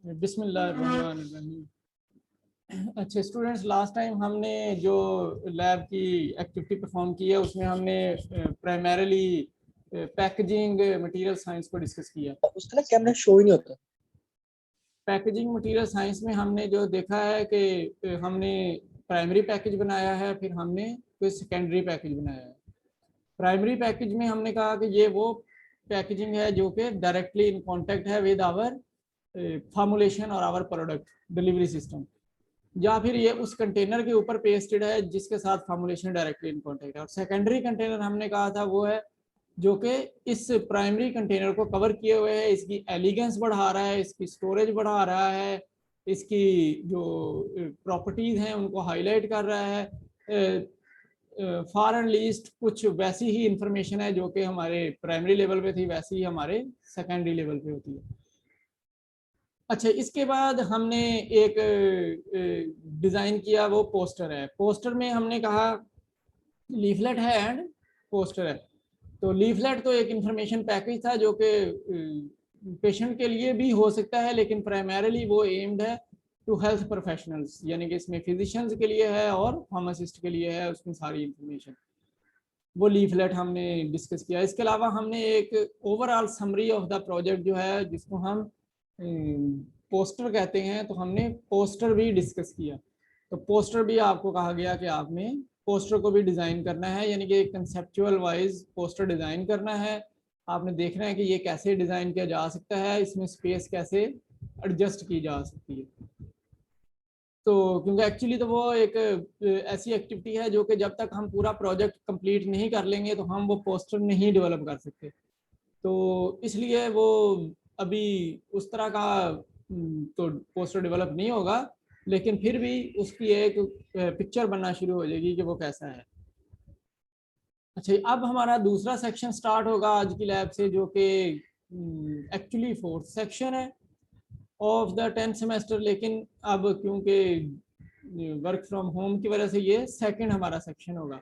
बिस्मिल्लाहिर्रहमानिर्रहीम। अच्छा students, last time हमने जो लैब की एक्टिविटी परफॉर्म की है उसमें हमने प्राइमरीली पैकेजिंग मटेरियल साइंस को डिस्कस किया। उसका ना कैमरा शो ही नहीं होता। पैकेजिंग मटेरियल साइंस में हमने जो देखा है कि हमने प्राइमरी पैकेज बनाया है, फिर हमने कोई सेकेंडरी पैकेज बनाया है। प्राइमरी पैकेज में हमने कहा कि ये वो पैकेजिंग है जो कि डायरेक्टली इन कांटेक्ट है विद आवर फॉर्मुलेशन और आवर प्रोडक्ट डिलीवरी सिस्टम, या फिर ये उस कंटेनर के ऊपर पेस्टेड है जिसके साथ फॉर्मुलेशन डायरेक्टली इन कांटेक्ट है। और सेकेंडरी कंटेनर हमने कहा था वो है जो कि इस प्राइमरी कंटेनर को कवर किए हुए है, इसकी एलिगेंस बढ़ा रहा है, इसकी स्टोरेज बढ़ा रहा है, इसकी जो प्रॉपर्टीज हैं उनको हाईलाइट कर रहा है। फॉर एंड लीस्ट कुछ वैसी ही इंफॉर्मेशन है जो कि हमारे प्राइमरी लेवल पे थी, वैसी ही हमारे सेकेंडरी लेवल पे होती है। अच्छा, इसके बाद हमने एक डिज़ाइन किया, वो पोस्टर है। पोस्टर में हमने कहा लीफलेट है एंड पोस्टर है। तो लीफलेट तो एक इंफॉर्मेशन पैकेज था जो कि पेशेंट के लिए भी हो सकता है, लेकिन प्राइमरीली वो एम्ड है टू हेल्थ प्रोफेशनल्स, यानी कि इसमें फिजिशियंस के लिए है और फार्मासिस्ट के लिए है, उसमें सारी इंफॉर्मेशन। वो लीफलेट हमने डिस्कस किया। इसके अलावा हमने एक overall summary of the project जो है, जिसको हम पोस्टर कहते हैं, तो हमने पोस्टर भी डिस्कस किया। तो पोस्टर भी आपको कहा गया कि आपने पोस्टर को भी डिज़ाइन करना है, यानी कि कंसेप्चुअल वाइज पोस्टर डिज़ाइन करना है। आपने देखना है कि ये कैसे डिज़ाइन किया जा सकता है, इसमें स्पेस कैसे एडजस्ट की जा सकती है। तो क्योंकि एक्चुअली तो वो एक ऐसी एक्टिविटी है जो कि जब तक हम पूरा प्रोजेक्ट कंप्लीट नहीं कर लेंगे तो हम वो पोस्टर नहीं डेवलप कर सकते। तो इसलिए वो अभी उस तरह का तो पोस्टर डेवलप नहीं होगा, लेकिन फिर भी उसकी एक पिक्चर बनना शुरू हो जाएगी कि वो कैसा है। अच्छा, अब हमारा दूसरा सेक्शन स्टार्ट होगा आज की लैब से, जो कि एक्चुअली फोर्थ सेक्शन है ऑफ द 10th सेमेस्टर, लेकिन अब क्योंकि वर्क फ्रॉम होम की वजह से ये सेकंड हमारा सेक्शन होगा।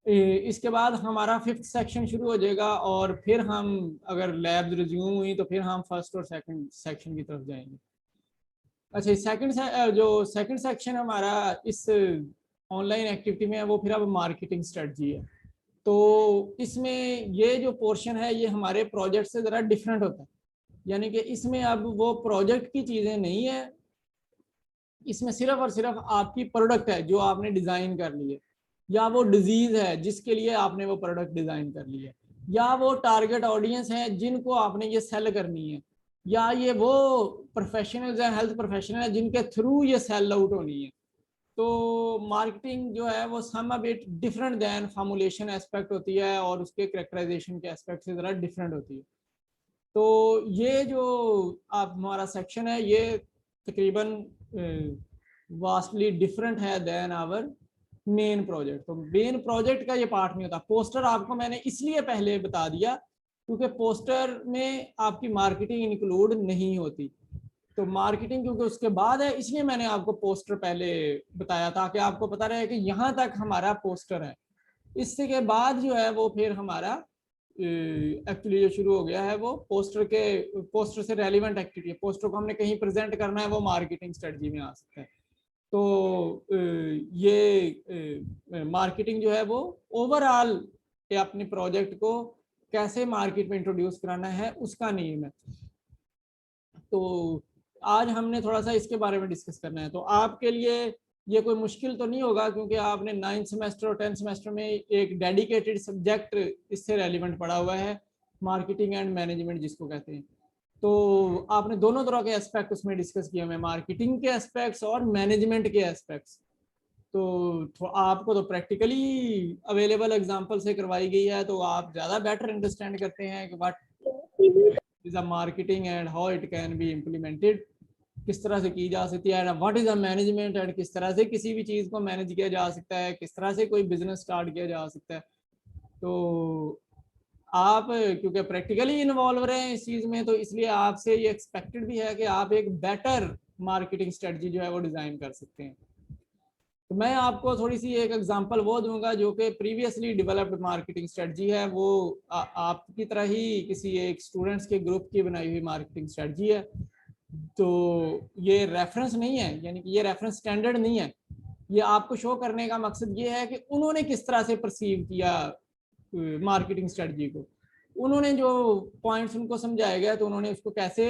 इसके बाद हमारा 5th सेक्शन शुरू हो जाएगा और फिर हम अगर लैब रिज्यूम हुई तो फिर हम फर्स्ट और सेकंड सेक्शन की तरफ जाएंगे। अच्छा, सेकंड सेक्शन हमारा इस ऑनलाइन एक्टिविटी में है वो फिर अब मार्केटिंग स्ट्रेटजी है। तो इसमें ये जो पोर्शन है ये हमारे प्रोजेक्ट से ज़रा डिफरेंट होता है, यानी कि इसमें अब वो प्रोजेक्ट की चीज़ें नहीं है, इसमें सिर्फ और सिर्फ आपकी प्रोडक्ट है जो आपने डिज़ाइन कर ली है, या वो डिजीज़ है जिसके लिए आपने वो प्रोडक्ट डिज़ाइन कर ली है, या वो टारगेट ऑडियंस है जिनको आपने ये सेल करनी है, या ये वो प्रोफेशनल्स हैं, हेल्थ प्रोफेशनल हैं जिनके थ्रू ये सेल आउट होनी है। तो मार्केटिंग जो है वो some bit different than formulation aspect होती है और उसके करेक्टराइजेशन के एस्पेक्ट से ज़रा डिफरेंट होती है। तो ये जो आप हमारा सेक्शन है ये तकरीबन वास्टली डिफरेंट है दैन आवर मेन प्रोजेक्ट। तो मेन प्रोजेक्ट का ये पार्ट नहीं होता। पोस्टर आपको मैंने इसलिए पहले बता दिया क्योंकि पोस्टर में आपकी मार्केटिंग इंक्लूड नहीं होती। तो मार्केटिंग क्योंकि उसके बाद है, इसलिए मैंने आपको पोस्टर पहले बताया ताकि आपको पता रहे कि यहाँ तक हमारा पोस्टर है। इससे के बाद जो है वो फिर हमारा एक्चुअली जो शुरू हो गया है वो पोस्टर से रेलिवेंट एक्टिविटी। पोस्टर को हमने कहीं प्रेजेंट करना है, वो मार्केटिंग स्ट्रेटजी में आ सकता है। तो ये मार्केटिंग जो है वो ओवरऑल अपने प्रोजेक्ट को कैसे मार्केट में इंट्रोड्यूस कराना है उसका नियम है। तो आज हमने थोड़ा सा इसके बारे में डिस्कस करना है। तो आपके लिए ये कोई मुश्किल तो नहीं होगा क्योंकि आपने 9th सेमेस्टर और 10th सेमेस्टर में एक डेडिकेटेड सब्जेक्ट इससे रेलिवेंट पढ़ा हुआ है, मार्केटिंग एंड मैनेजमेंट जिसको कहते हैं। तो आपने दोनों तरह के एस्पेक्ट उसमें डिस्कस किए हुए, मार्केटिंग के एस्पेक्ट्स और मैनेजमेंट के एस्पेक्ट्स। तो आपको तो प्रैक्टिकली अवेलेबल एग्जांपल से करवाई गई है, तो आप ज़्यादा बेटर अंडरस्टैंड करते हैं कि what is a marketing and how it can be implemented, किस तरह से की जा सकती है, what is a management and किस तरह से किसी भी चीज़ को मैनेज किया जा सकता है, किस तरह से कोई बिजनेस स्टार्ट किया जा सकता है। तो आप क्योंकि प्रैक्टिकली इन्वॉल्व रहे हैं इस चीज़ में, तो इसलिए आपसे ये एक्सपेक्टेड भी है कि आप एक बेटर मार्केटिंग स्ट्रेटजी जो है वो डिज़ाइन कर सकते हैं। तो मैं आपको थोड़ी सी एक एग्जांपल वो दूंगा जो कि प्रीवियसली डेवलप्ड मार्केटिंग स्ट्रेटजी है, वो आपकी तरह ही किसी एक स्टूडेंट्स के ग्रुप की बनाई हुई मार्केटिंग स्ट्रेटजी है। तो ये रेफरेंस नहीं है, यानी कि ये रेफरेंस स्टैंडर्ड नहीं है। ये आपको शो करने का मकसद ये है कि उन्होंने किस तरह से परसीव किया मार्केटिंग स्ट्रेटजी को। उन्होंने जो पॉइंट्स उनको समझाया गया तो उन्होंने उसको कैसे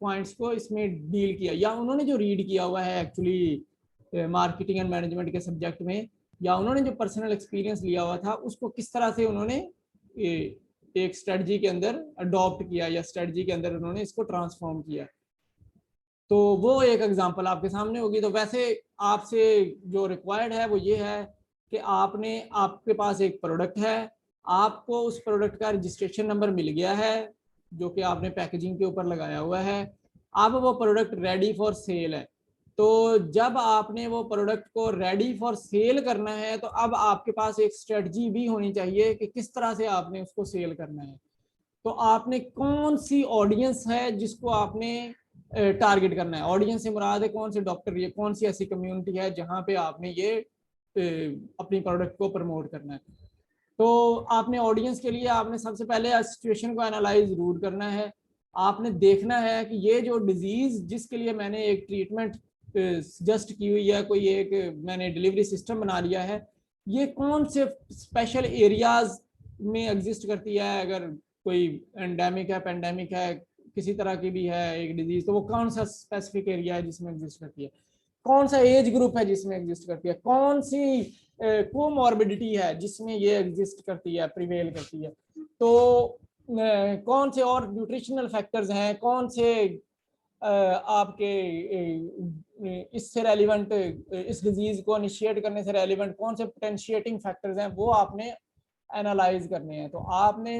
पॉइंट्स को इसमें डील किया, या उन्होंने जो रीड किया हुआ है एक्चुअली मार्केटिंग एंड मैनेजमेंट के सब्जेक्ट में, या उन्होंने जो पर्सनल एक्सपीरियंस लिया हुआ था उसको किस तरह से उन्होंने एक स्ट्रेटजी के अंदर अडॉप्ट किया, या स्ट्रेटजी के अंदर उन्होंने इसको ट्रांसफॉर्म किया। तो वो एक एग्जांपल आपके सामने होगी। तो वैसे आपसे जो रिक्वायर्ड है वो ये है कि आपके पास एक प्रोडक्ट है, आपको उस प्रोडक्ट का रजिस्ट्रेशन नंबर मिल गया है जो कि आपने पैकेजिंग के ऊपर लगाया हुआ है। अब वो प्रोडक्ट रेडी फॉर सेल है। तो जब आपने वो प्रोडक्ट को रेडी फॉर सेल करना है तो अब आपके पास एक स्ट्रेटजी भी होनी चाहिए कि किस तरह से आपने उसको सेल करना है। तो आपने कौन सी ऑडियंस है जिसको आपने टारगेट करना है। ऑडियंस से मुराद है कौन से डॉक्टर, ये कौन सी ऐसी कम्युनिटी है जहां पे आपने ये अपनी प्रोडक्ट को प्रमोट करना है। तो आपने ऑडियंस के लिए आपने सबसे पहले सिचुएशन को एनालाइज जरूर करना है। आपने देखना है कि ये जो डिजीज जिसके लिए मैंने एक ट्रीटमेंट सजेस्ट की हुई है, कोई एक मैंने डिलीवरी सिस्टम बना लिया है, ये कौन से स्पेशल एरियाज में एग्जिस्ट करती है। अगर कोई एंडेमिक है, पेंडेमिक है, किसी तरह की भी है एक डिजीज, तो वो कौन सा स्पेसिफिक एरिया है जिसमें एग्जिस्ट करती है, कौन सा एज ग्रुप है जिसमें एग्जिस्ट करती है, कौन सी कोमॉर्बिडिटी है जिसमें ये एग्जिस्ट करती है, प्रिवेल करती है। तो कौन से और न्यूट्रिशनल फैक्टर्स हैं, कौन से आपके इससे रेलिवेंट, इस डिजीज को इनिशिएट करने से रेलिवेंट कौन से पोटेंशिएटिंग फैक्टर्स हैं, वो आपने एनालाइज करने हैं। तो आपने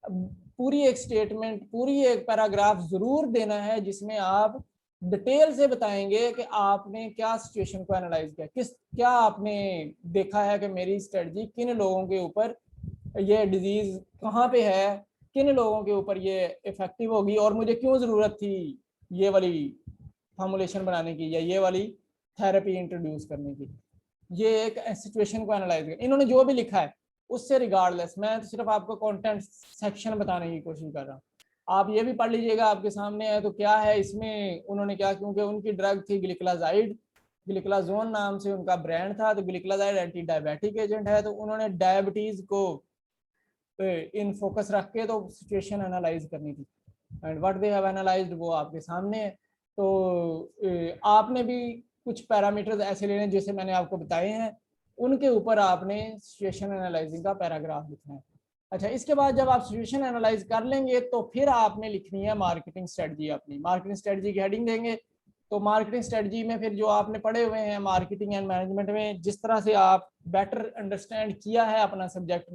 पूरी एक स्टेटमेंट, पूरी एक पैराग्राफ जरूर देना है जिसमें आप डिटेल से बताएंगे कि आपने क्या सिचुएशन को एनालाइज किया, क्या आपने देखा है कि मेरी स्ट्रेटजी किन लोगों के ऊपर, ये डिजीज कहाँ पे है, किन लोगों के ऊपर ये इफेक्टिव होगी, और मुझे क्यों जरूरत थी ये वाली फॉर्मुलेशन बनाने की या ये वाली थेरेपी इंट्रोड्यूस करने की। ये एक सिचुएशन को एनालाइज कर, इन्होंने जो भी लिखा है उससे रिगार्डलेस, मैं तो सिर्फ आपको कंटेंट सेक्शन बताने की कोशिश कर रहा हूँ। आप ये भी पढ़ लीजिएगा, आपके सामने है। तो क्या है इसमें उन्होंने क्या, क्योंकि उनकी ड्रग थी ग्लिकलाजाइड, ग्लिकलाजोन नाम से उनका ब्रांड था। तो ग्लिकलाजाइड एंटी डायबिटिक एजेंट है, तो उन्होंने डायबिटीज को इन फोकस रख के तो सिचुएशन एनालाइज करनी थी। And what they have analysed वो आपके सामने है। तो आपने भी कुछ पैरामीटर्स ऐसे लेने जैसे मैंने आपको बताए हैं, उनके ऊपर आपने सिचुएशन एनालाइजिंग का पैराग्राफ लिखना है। अच्छा, इसके बाद जब आप सिचुएशन एनालाइज कर लेंगे तो फिर आपने लिखनी है मार्केटिंग स्ट्रेटजी। अपनी मार्केटिंग स्ट्रेटजी की हेडिंग देंगे। तो मार्केटिंग स्ट्रेटजी में फिर जो आपने पढ़े हुए हैं मार्केटिंग एंड मैनेजमेंट में, जिस तरह से आप बेटर अंडरस्टैंड किया है अपना सब्जेक्ट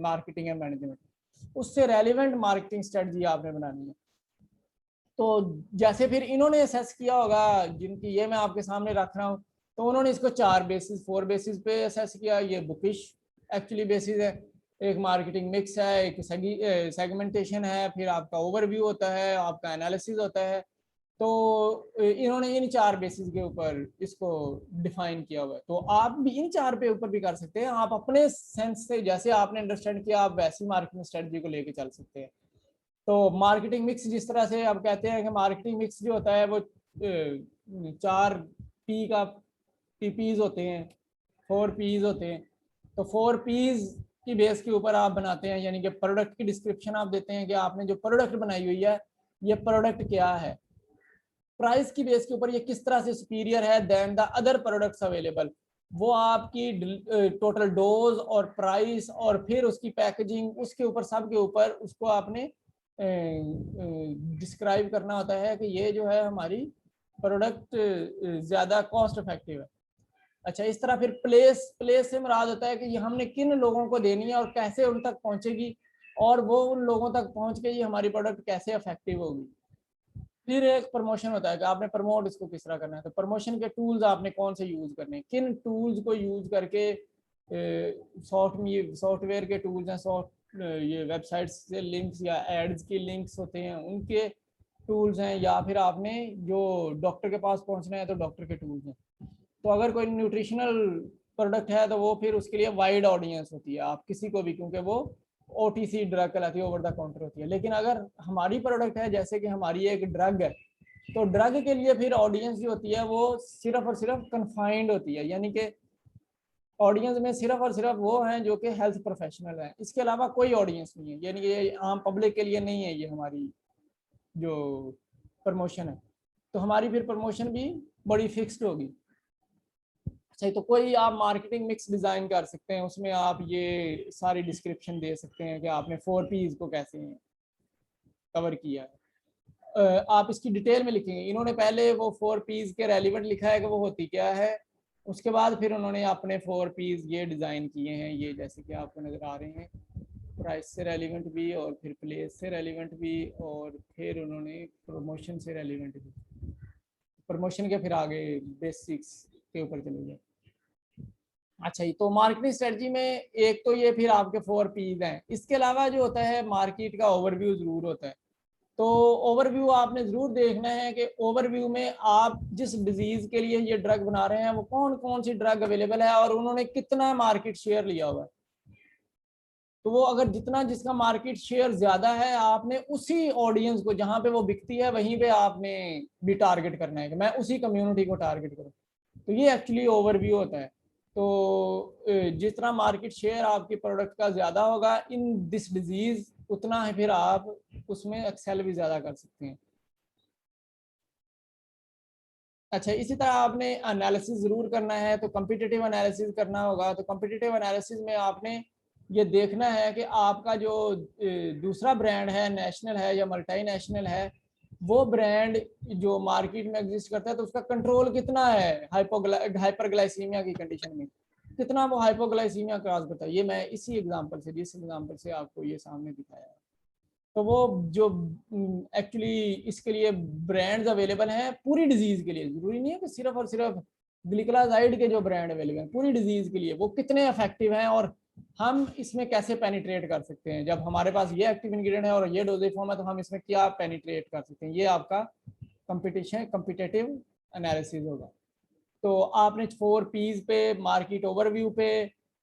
मार्केटिंग एंड मैनेजमेंट, उससे रेलिवेंट मार्केटिंग स्ट्रेटजी आपने बनानी है। तो जैसे फिर इन्होंने असेस किया होगा, जिनकी ये मैं आपके सामने रख रहा हूँ, तो उन्होंने इसको 4 बेसिस पे असेस किया। ये बुकिश एक्चुअली बेसिस है, एक मार्केटिंग मिक्स है, एक सेगमेंटेशन है, फिर आपका ओवरव्यू होता है, आपका एनालिसिस होता है। तो इन्होंने इन 4 बेसिस के ऊपर इसको डिफाइन किया हुआ है। तो आप भी इन 4 पे ऊपर भी कर सकते हैं। आप अपने सेंस से जैसे आपने अंडरस्टैंड किया, आप वैसी मार्केटिंग स्ट्रेटजी को लेके चल सकते हैं। तो मार्केटिंग मिक्स जिस तरह से आप कहते हैं कि मार्केटिंग मिक्स जो होता है वो 4 पी का पीपीज होते हैं, 4 पीज होते हैं। तो 4 पीज की बेस के ऊपर आप बनाते हैं, यानी कि प्रोडक्ट की डिस्क्रिप्शन आप देते हैं कि आपने जो प्रोडक्ट बनाई हुई है ये प्रोडक्ट क्या है। प्राइस की बेस के ऊपर ये किस तरह से सुपीरियर है than the other products available. वो आपकी टोटल डोज और प्राइस और फिर उसकी पैकेजिंग, उसके ऊपर सब के ऊपर उसको आपने डिस्क्राइब करना होता है कि ये जो है हमारी प्रोडक्ट ज़्यादा कॉस्ट इफेक्टिव है। अच्छा, इस तरह फिर प्लेस से मुराद होता है कि ये हमने किन लोगों को देनी है और कैसे उन तक पहुंचेगी, और वो उन लोगों तक पहुंच के ये हमारी प्रोडक्ट कैसे इफेक्टिव होगी। फिर एक प्रमोशन होता है कि आपने प्रमोट इसको किस तरह करना है। तो प्रमोशन के टूल्स आपने कौन से यूज करने हैं, किन टूल्स को यूज करके, सॉफ्टवेयर के टूल्स हैं, ये वेबसाइट्स से लिंक्स या एड्स के लिंक्स होते हैं उनके टूल्स हैं, या फिर आपने जो डॉक्टर के पास पहुंचना है तो डॉक्टर के टूल्स हैं। तो अगर कोई न्यूट्रिशनल प्रोडक्ट है तो वो फिर उसके लिए वाइड ऑडियंस होती है, आप किसी को भी, क्योंकि वो OTC ड्रग कहलाती है, ओवर द काउंटर होती है। लेकिन अगर हमारी प्रोडक्ट है, जैसे कि हमारी एक ड्रग है तो ड्रग के लिए फिर ऑडियंस जो होती है वो सिर्फ और सिर्फ कन्फाइंड होती है, यानी कि ऑडियंस में सिर्फ और सिर्फ वो हैं जो कि हेल्थ प्रोफेशनल हैं, इसके अलावा कोई ऑडियंस नहीं है, यानी कि ये आम पब्लिक के लिए नहीं है ये हमारी जो प्रमोशन है। तो हमारी फिर प्रमोशन भी बड़ी फिक्स्ड होगी। अच्छा, तो कोई आप मार्केटिंग मिक्स डिज़ाइन कर सकते हैं, उसमें आप ये सारी डिस्क्रिप्शन दे सकते हैं कि आपने 4Ps को कैसे कवर किया है। आप इसकी डिटेल में लिखेंगे। इन्होंने पहले वो 4Ps के रेलिवेंट लिखा है कि वो होती क्या है, उसके बाद फिर उन्होंने अपने 4Ps ये डिज़ाइन किए हैं, ये जैसे कि आपको नज़र आ रहे हैं, प्राइस से रेलिवेंट भी, और फिर प्लेस से रेलिवेंट भी, और फिर उन्होंने प्रमोशन से रेलिवेंट भी। प्रमोशन के फिर आगे बेसिक्स के ऊपर चले गए। अच्छा जी, तो मार्केटिंग स्ट्रेटजी में एक तो ये फिर आपके 4Ps हैं, इसके अलावा जो होता है मार्केट का ओवरव्यू जरूर होता है। तो ओवरव्यू आपने जरूर देखना है कि ओवरव्यू में आप जिस डिजीज के लिए ये ड्रग बना रहे हैं वो कौन कौन सी ड्रग अवेलेबल है और उन्होंने कितना मार्केट शेयर लिया हुआ है। तो वो अगर जितना जिसका मार्केट शेयर ज्यादा है, आपने उसी ऑडियंस को जहां पे वो बिकती है वहीं पे आपने भी टारगेट करना है कि मैं उसी कम्युनिटी को टारगेट करूं। तो ये एक्चुअली ओवरव्यू होता है। तो जितना मार्केट शेयर आपकी प्रोडक्ट का ज्यादा होगा इन दिस डिजीज, उतना है फिर आप उसमें एक्सेल भी ज्यादा कर सकते हैं। अच्छा, इसी तरह आपने एनालिसिस जरूर करना है, तो कम्पिटिटिव एनालिसिस करना होगा। तो कम्पिटिटिव एनालिसिस में आपने ये देखना है कि आपका जो दूसरा ब्रांड है, नेशनल है या मल्टी नेशनल है, वो ब्रांड जो मार्केट में एग्जिस्ट करता है तो उसका कंट्रोल कितना है हाइपरग्लाइसीमिया की कंडीशन में, कितना वो हाइपोग्लाइसीमिया क्रॉस करता है। ये मैं इसी एग्जांपल से, जिस एग्जांपल से आपको ये सामने दिखाया है। तो वो जो एक्चुअली इसके लिए ब्रांड्स अवेलेबल हैं पूरी डिजीज के लिए, जरूरी नहीं है कि सिर्फ और सिर्फ ग्लिकलाजाइड के जो ब्रांड अवेलेबल हैं पूरी डिजीज के लिए, वो कितने इफेक्टिव हैं और हम इसमें कैसे पेनिट्रेट कर सकते हैं। जब हमारे पास ये एक्टिव इंग्रेडिएंट है और ये डोजेज फॉर्म है तो हम इसमें क्या पेनिट्रेट कर सकते हैं, ये आपका कम्पिटेटिव एनालिसिस होगा। तो आपने 4Ps पे, मार्केट ओवरव्यू पे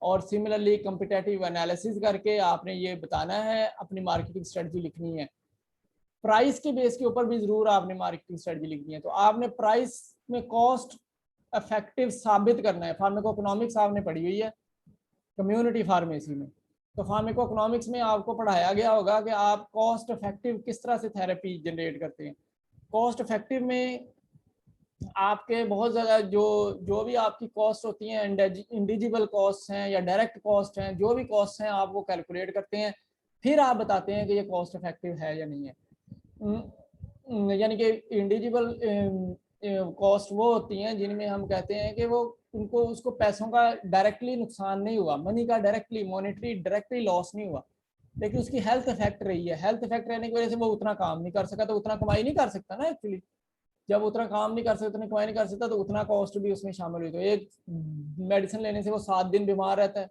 और सिमिलरली कम्पिटेटिव एनालिसिस करके आपने ये बताना है, अपनी मार्केटिंग स्ट्रेटजी लिखनी है। प्राइस के बेस के ऊपर भी जरूर आपने मार्केटिंग स्ट्रेटजी लिखनी है। तो आपने प्राइस में कॉस्ट इफेक्टिव साबित करना है। फार्माकोइकोनॉमिक्स आपने पढ़ी हुई है कम्युनिटी फार्मेसी में, तो फार्माकोइकोनॉमिक्स में आपको पढ़ाया गया होगा कि आप कॉस्ट इफेक्टिव किस तरह से थेरेपी जनरेट करते हैं। कॉस्ट इफेक्टिव में आपके बहुत ज़्यादा जो भी आपकी कॉस्ट होती हैं, इंडिजिबल कॉस्ट हैं या डायरेक्ट कॉस्ट हैं, जो भी कॉस्ट हैं आप वो कैलकुलेट करते हैं, फिर आप बताते हैं कि ये कॉस्ट इफेक्टिव है या नहीं है। यानी कि इंडिजिबल कॉस्ट वो होती हैं जिनमें हम कहते हैं कि वो उनको उसको पैसों का डायरेक्टली नुकसान नहीं हुआ, मनी का डायरेक्टली लॉस नहीं हुआ, लेकिन उसकी हेल्थ इफेक्ट रही है। हेल्थ इफेक्ट रहने की वजह से वो उतना काम नहीं कर सका, तो उतना कमाई नहीं कर सकता ना एक्चुअली। जब उतना काम नहीं कर सकता, उतनी कमाई नहीं कर सकता, तो उतना कॉस्ट भी उसमें शामिल हुई। तो एक मेडिसिन लेने से वो 7 दिन बीमार रहता है,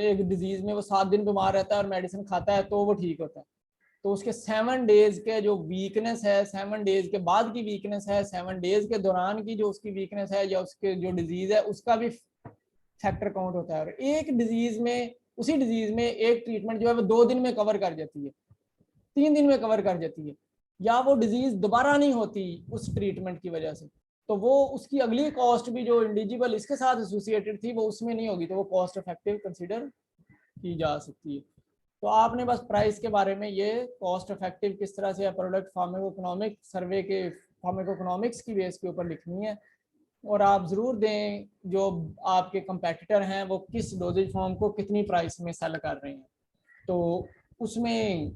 एक डिजीज में वो 7 दिन बीमार रहता है और मेडिसिन खाता है तो वो ठीक होता है। तो उसके 7 डेज के जो वीकनेस है, 7 डेज के बाद की वीकनेस है, 7 डेज के दौरान की जो उसकी वीकनेस है या उसके जो डिजीज है उसका भी फैक्टर काउंट होता है। और एक डिजीज में, उसी डिजीज में एक ट्रीटमेंट जो है वो 2 दिन में कवर कर जाती है, 3 दिन में कवर कर जाती है, या वो डिजीज दोबारा नहीं होती उस ट्रीटमेंट की वजह से, तो वो उसकी अगली कॉस्ट भी जो इंडिजिबल इसके साथ एसोसिएटेड थी वो उसमें नहीं होगी, तो वो कॉस्ट इफेक्टिव कंसीडर की जा सकती है। तो आपने बस प्राइस के बारे में ये कॉस्ट इफेक्टिव किस तरह से प्रोडक्ट फार्माकोइकोनॉमिक सर्वे के फार्माकोइकोनॉमिक्स की बेस के ऊपर लिखनी है। और आप ज़रूर दें जो आपके कंपेटिटर हैं वो किस डोजेज फॉर्म को कितनी प्राइस में सेल कर रहे हैं, तो उसमें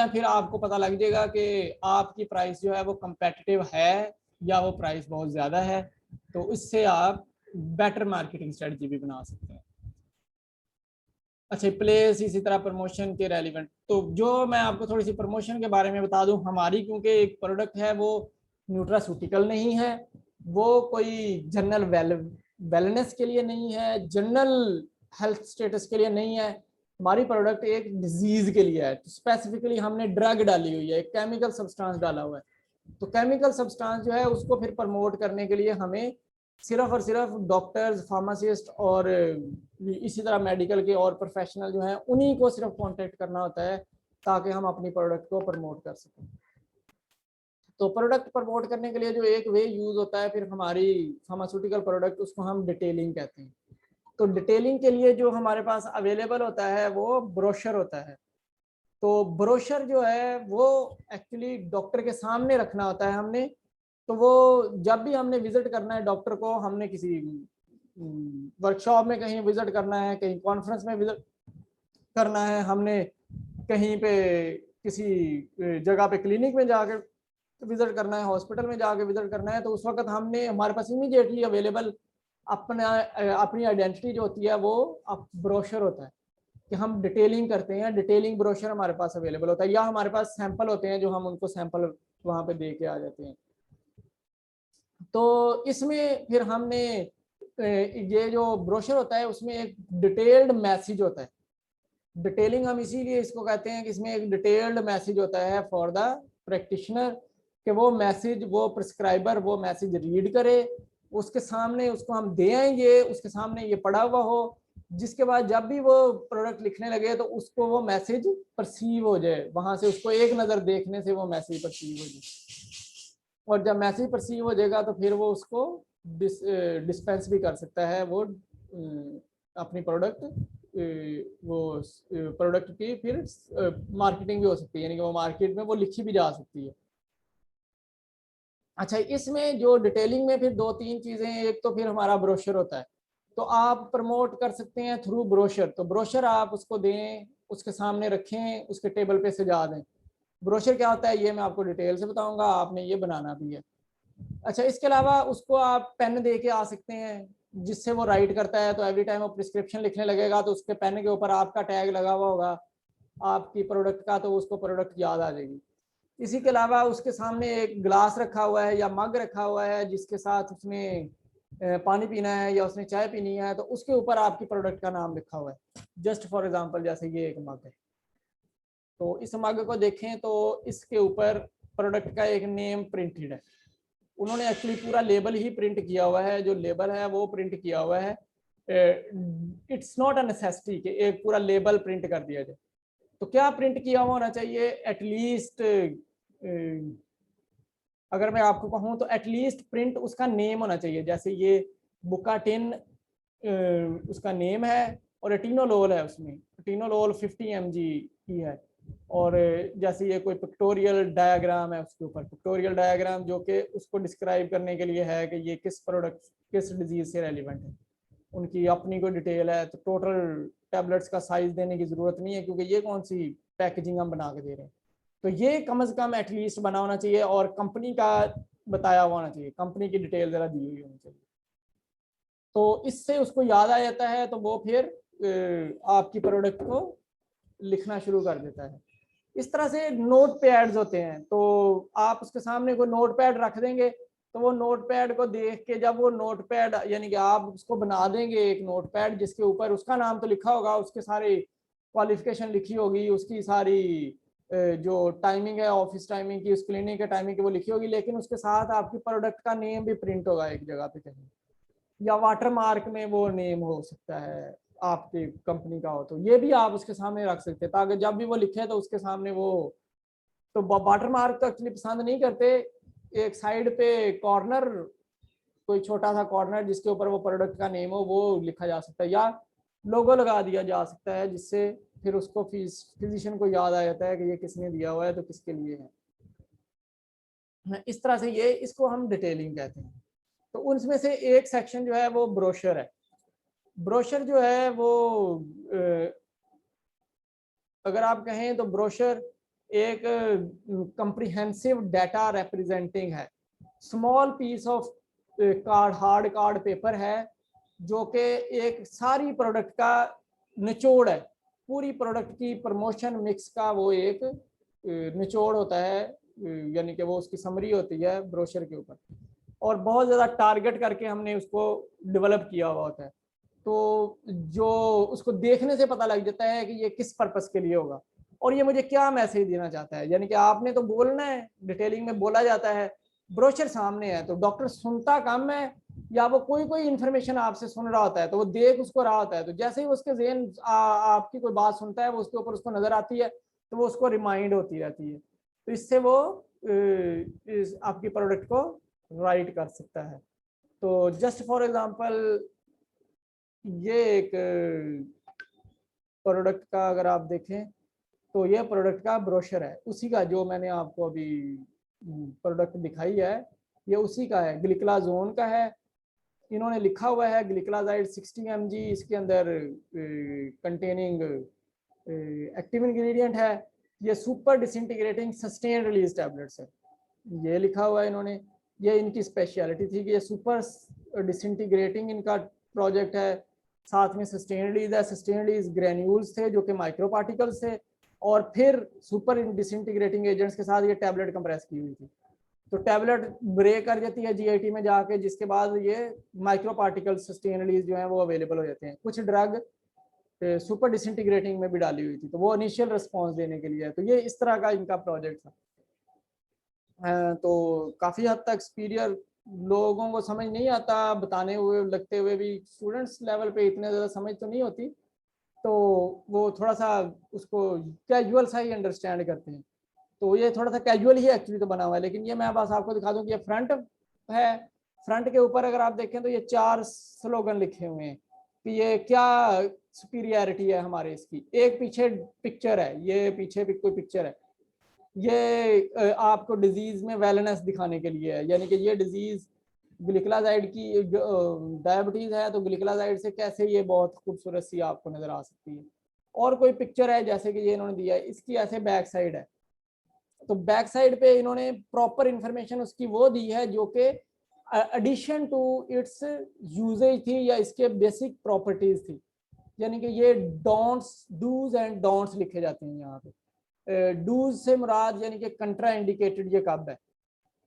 फिर आपको पता लग जाएगा कि आपकी प्राइस जो है वो कंपेटिटिव है या वो प्राइस बहुत ज़्यादा है। तो इससे आप बेटर मार्केटिंग स्ट्रेटजी भी बना सकते हैं। अच्छा, प्लेस इसी तरह प्रमोशन के रेलिवेंट, तो जो मैं आपको थोड़ी सी प्रमोशन के बारे में बता दूं, हमारी क्योंकि एक प्रोडक्ट है वो न्यूट्रास्यूटिकल नहीं है, वो कोई जनरल वेलनेस के लिए नहीं है, जनरल हेल्थ स्टेटस के लिए नहीं है। हमारी प्रोडक्ट एक डिजीज के लिए है, तो स्पेसिफिकली हमने ड्रग डाली हुई है, एक केमिकल सब्सटेंस डाला हुआ है। तो केमिकल सब्सटेंस जो है उसको फिर प्रमोट करने के लिए हमें सिर्फ और सिर्फ डॉक्टर्स, फार्मासिस्ट और इसी तरह मेडिकल के और प्रोफेशनल जो हैं उन्हीं को सिर्फ कांटेक्ट करना होता है ताकि हम अपनी प्रोडक्ट को प्रमोट कर सकें। तो प्रोडक्ट प्रमोट करने के लिए जो एक वे यूज होता है फिर हमारी फार्मास्यूटिकल प्रोडक्ट, उसको हम डिटेलिंग कहते हैं। तो डिटेलिंग के लिए जो हमारे पास अवेलेबल होता है वो ब्रोशर होता है। तो ब्रोशर जो है वो एक्चुअली डॉक्टर के सामने रखना होता है हमने। तो वो जब भी हमने विजिट करना है डॉक्टर को, हमने किसी वर्कशॉप में कहीं विजिट करना है, कहीं कॉन्फ्रेंस में विजिट करना है, हमने कहीं पे किसी जगह पे क्लिनिक में जाकर विजिट करना है, हॉस्पिटल में जाके विजिट करना है, तो उस वक्त हमने हमारे पास इमीडिएटली अवेलेबल अपनी आइडेंटिटी जो होती है वो ब्रोशर होता है कि हम डिटेलिंग करते हैं। डिटेलिंग ब्रोशर हमारे पास अवेलेबल होता है, या हमारे पास सैंपल होते हैं जो हम उनको सैंपल वहां पे दे के आ जाते हैं। तो इसमें फिर हमने ये जो ब्रोशर होता है उसमें एक डिटेल्ड मैसेज होता है। डिटेलिंग हम इसीलिए इसको कहते हैं कि इसमें एक डिटेल्ड मैसेज होता है फॉर द प्रैक्टिशनर, कि वो मैसेज वो प्रिस्क्राइबर वो मैसेज रीड करे, उसके सामने उसको हम दे आएंगे, उसके सामने ये पढ़ा हुआ हो, जिसके बाद जब भी वो प्रोडक्ट लिखने लगे तो उसको वो मैसेज परसीव हो जाए, वहां से उसको एक नज़र देखने से वो मैसेज परसीव हो जाए। और जब मैसेज परसीव हो जाएगा तो फिर वो उसको डिस्पेंस भी कर सकता है, वो अपनी प्रोडक्ट वो प्रोडक्ट की फिर मार्केटिंग भी हो सकती है, यानी कि वो मार्केट में वो लिखी भी जा सकती है। अच्छा, इसमें जो डिटेलिंग में फिर दो तीन चीजें हैं। एक तो फिर हमारा ब्रोशर होता है, तो आप प्रमोट कर सकते हैं थ्रू ब्रोशर। तो ब्रोशर आप उसको दें, उसके सामने रखें, उसके टेबल पे सजा दें। ब्रोशर क्या होता है ये मैं आपको डिटेल से बताऊंगा, आपने ये बनाना भी है। अच्छा, इसके अलावा उसको आप पेन दे के आ सकते हैं जिससे वो राइट करता है, तो एवरी टाइम वो प्रिस्क्रिप्शन लिखने लगेगा तो उसके पेन के ऊपर आपका टैग लगा हुआ होगा आपकी प्रोडक्ट का, तो उसको प्रोडक्ट याद आ जाएगी। इसी के अलावा उसके सामने एक ग्लास रखा हुआ है या मग रखा हुआ है जिसके साथ उसने पानी पीना है या उसने चाय पीनी है, तो उसके ऊपर आपकी प्रोडक्ट का नाम लिखा हुआ है। जस्ट फॉर एग्जांपल जैसे ये एक मग है, तो इस मग को देखें तो इसके ऊपर प्रोडक्ट का एक नेम प्रिंटेड है। उन्होंने एक्चुअली पूरा लेबल ही प्रिंट किया हुआ है, जो लेबल है वो प्रिंट किया हुआ है। इट्स नॉट अ नेसेसिटी कि एक पूरा लेबल प्रिंट कर दिया जाए। तो क्या प्रिंट किया हुआ होना चाहिए, एटलीस्ट अगर मैं आपको कहूँ तो एटलीस्ट प्रिंट उसका नेम होना चाहिए। जैसे ये बुकाटिन उसका नेम है और एटिनोलोल है, उसमें एटिनोलोल 50 mg की है। और जैसे ये कोई पिक्टोरियल डायग्राम है, उसके ऊपर पिक्टोरियल डायग्राम जो कि उसको डिस्क्राइब करने के लिए है कि ये किस प्रोडक्ट किस डिजीज से रेलिवेंट है, उनकी अपनी कोई डिटेल है। तो टोटल टैबलेट्स का साइज देने की जरूरत नहीं है क्योंकि ये कौन सी पैकेजिंग हम बना के दे रहे हैं। तो ये कम से कम एटलीस्ट बना होना चाहिए और कंपनी का बताया हुआ होना चाहिए, कंपनी की डिटेल जरा दी हुई होनी चाहिए। तो इससे उसको याद आ जाता है, तो वो फिर आपकी प्रोडक्ट को लिखना शुरू कर देता है। इस तरह से नोट पैड्स होते हैं, तो आप उसके सामने कोई नोट पैड रख देंगे तो वो नोट पैड को देख के जब वो नोट पैड यानी कि आप उसको बना देंगे एक नोट पैड जिसके ऊपर उसका नाम तो लिखा होगा, उसके सारी क्वालिफिकेशन लिखी होगी, उसकी सारी जो टाइमिंग है ऑफिस टाइमिंग की, उस क्लिनिक के टाइमिंग की वो लिखी होगी, लेकिन उसके साथ आपकी प्रोडक्ट का नेम भी प्रिंट होगा एक जगह पे कहीं, या वाटर मार्क में वो नेम हो सकता है आपकी कंपनी का हो, तो ये भी आप उसके सामने रख सकते हैं ताकि जब भी वो लिखे तो उसके सामने वो। तो वाटर मार्क तो एक्चुअली पसंद नहीं करते, एक साइड पे कॉर्नर कोई छोटा सा कॉर्नर जिसके ऊपर वो प्रोडक्ट का नेम हो वो लिखा जा सकता है, या लोगो लगा दिया जा सकता है जिससे फिर उसको फिजिशियन को याद आ जाता है कि ये किसने दिया हुआ है तो किसके लिए है। इस तरह से ये इसको हम डिटेलिंग कहते हैं। तो उनमें से एक सेक्शन जो है वो ब्रोशर है। ब्रोशर जो है वो अगर आप कहें तो ब्रोशर एक कंप्रिहेंसिव डाटा रिप्रेजेंटिंग है, small piece of card hard card paper है जो कि एक सारी प्रोडक्ट का निचोड़ है, पूरी प्रोडक्ट की प्रमोशन मिक्स का वो एक निचोड़ होता है, यानी कि वो उसकी समरी होती है ब्रोशर के ऊपर, और बहुत ज़्यादा टारगेट करके हमने उसको डेवलप किया हुआ होता है। तो जो उसको देखने से पता लग जाता है कि ये किस पर्पस के लिए होगा और ये मुझे क्या मैसेज देना चाहता है। यानी कि आपने तो बोलना है, डिटेलिंग में बोला जाता है, ब्रोशर सामने है, तो डॉक्टर सुनता कम है या वो कोई इन्फॉर्मेशन आपसे सुन रहा होता है तो वो देख उसको रहा होता है, तो जैसे ही उसके ज़हन आपकी कोई बात सुनता है वो उसके ऊपर उसको नजर आती है तो वो उसको रिमाइंड होती रहती है, तो इससे वो आपकी प्रोडक्ट को राइट कर सकता है। तो जस्ट फॉर एग्जांपल ये एक प्रोडक्ट का अगर आप देखें तो ये प्रोडक्ट का ब्रोशर है, उसी का जो मैंने आपको अभी प्रोडक्ट दिखाई है ये उसी का है, ग्लिकलाजोन का है। इन्होंने लिखा हुआ है ग्लिकलाजाइड 60 mg, इसके अंदर कंटेनिंग एक्टिव इंग्रेडिएंट है। ये super disintegrating sustain release tablets है, ये लिखा हुआ है इन्होंने। ये इनकी स्पेशलिटी थी कि ये सुपर डिसइंटीग्रेटिंग इनका प्रोजेक्ट है, साथ में सस्टेन रिलीज है। सस्टेन रिलीज ग्रेन्यूल्स थे जो कि माइक्रो पार्टिकल्स थे, और फिर सुपर डिसइंटीग्रेटिंग एजेंट्स के साथ ये टैबलेट कंप्रेस की हुई थी। तो टैबलेट ब्रेक कर जाती है जीआईटी में जाके, जिसके बाद ये माइक्रो पार्टिकल सस्टेन रिलीज जो है वो अवेलेबल हो जाते हैं। कुछ ड्रग सुपर डिसइंटीग्रेटिंग में भी डाली हुई थी, तो वो इनिशियल रिस्पॉन्स देने के लिए है। तो ये इस तरह का इनका प्रोजेक्ट था। तो काफ़ी हद तक सुपीरियर, लोगों को समझ नहीं आता बताने हुए लगते हुए भी, स्टूडेंट्स लेवल पे इतने ज़्यादा समझ तो नहीं होती, तो वो थोड़ा सा उसको कैजुअल सा ही अंडरस्टैंड करते हैं। तो ये थोड़ा सा कैजुअल ही एक्चुअली तो बना हुआ है, लेकिन ये मैं बस आपको दिखा दूं कि ये फ्रंट है। फ्रंट के ऊपर अगर आप देखें तो ये 4 स्लोगन लिखे हुए हैं कि ये क्या सुपीरियरिटी है हमारे इसकी। एक पीछे पिक्चर है, ये पीछे भी कोई पिक्चर है, ये आपको डिजीज में वेलनेस दिखाने के लिए है, यानी कि ये डिजीज ग्लिकलाजाइड की डायबिटीज है तो ग्लिकलाजाइड से कैसे ये बहुत खूबसूरत सी आपको नजर आ सकती है। और कोई पिक्चर है जैसे कि ये इन्होंने दिया है, इसकी ऐसे बैक साइड है, तो बैक साइड पे इन्होंने प्रॉपर इंफॉर्मेशन उसकी वो दी है जो कि एडिशन टू इट्स यूजेज थी या इसके बेसिक प्रॉपर्टीज थी। यानी कि ये डोंट्स, डूज एंड डोंट्स लिखे जाते हैं यहाँ पे। डूज से मुराद यानी कि कंट्रा इंडिकेटेड ये कब है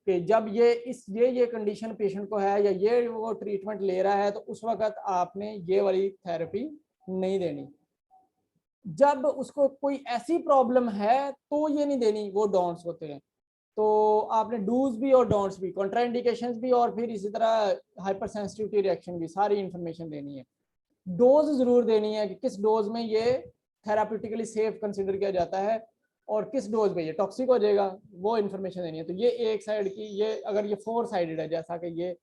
कि जब ये कंडीशन पेशेंट को है या ये वो ट्रीटमेंट ले रहा है तो उस वक्त आपने ये वाली थेरेपी नहीं देनी। जब उसको कोई ऐसी प्रॉब्लम है तो ये नहीं देनी, वो डोंट्स होते हैं। तो आपने डूज भी और डोंट्स भी, कॉन्ट्राइंडिकेशंस भी, और फिर इसी तरह हाइपर सेंसिटिविटी रिएक्शन भी, सारी इंफॉर्मेशन देनी है। डोज जरूर देनी है कि किस डोज में ये थेराप्यूटिकली सेफ कंसिडर किया जाता है और किस डोज में ये टॉक्सिक हो जाएगा, वो इन्फॉर्मेशन देनी है। तो ये एक साइड की, ये अगर ये 4 साइडेड है, जैसा कि ये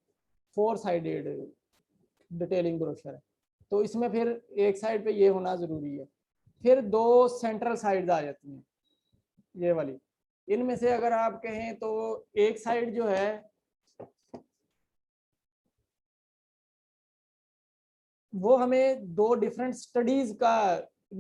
4 साइडेड डिटेलिंग ब्रोशर है, तो इसमें फिर एक साइड पे ये होना जरूरी है। फिर 2 सेंट्रल साइड्स आ जाती हैं ये वाली। इनमें से अगर आप कहें तो एक साइड जो है वो हमें 2 डिफरेंट स्टडीज का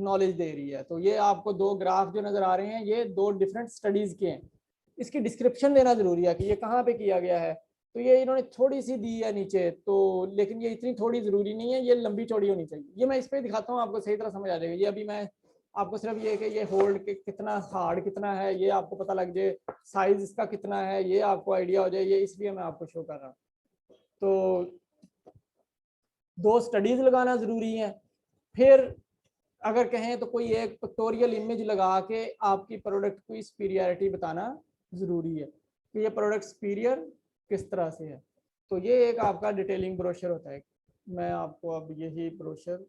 नॉलेज दे रही है। तो ये आपको 2 ग्राफ जो नजर आ रहे हैं ये 2 डिफरेंट स्टडीज के हैं। इसकी डिस्क्रिप्शन देना जरूरी है कि ये कहाँ पे किया गया है। तो ये इन्होंने थोड़ी सी दी है नीचे, तो लेकिन ये इतनी थोड़ी जरूरी नहीं है, ये लंबी चौड़ी होनी चाहिए। ये मैं इस पर दिखाता हूँ, आपको सही तरह समझ आ जाएगा। ये अभी मैं आपको सिर्फ ये कि ये होल्ड के कितना हार्ड कितना है ये आपको पता लग जाए, साइज इसका कितना है ये आपको आइडिया हो जाए, ये इसलिए मैं आपको शो कर रहा हूँ। तो 2 स्टडीज लगाना जरूरी है। फिर अगर कहें तो कोई एक पिक्टोरियल इमेज लगा के आपकी प्रोडक्ट की सुपीरियरिटी बताना जरूरी है कि ये प्रोडक्ट सुपीरियर किस तरह से है। तो ये एक आपका डिटेलिंग ब्रोशर होता है। मैं आपको अब यही ब्रोशर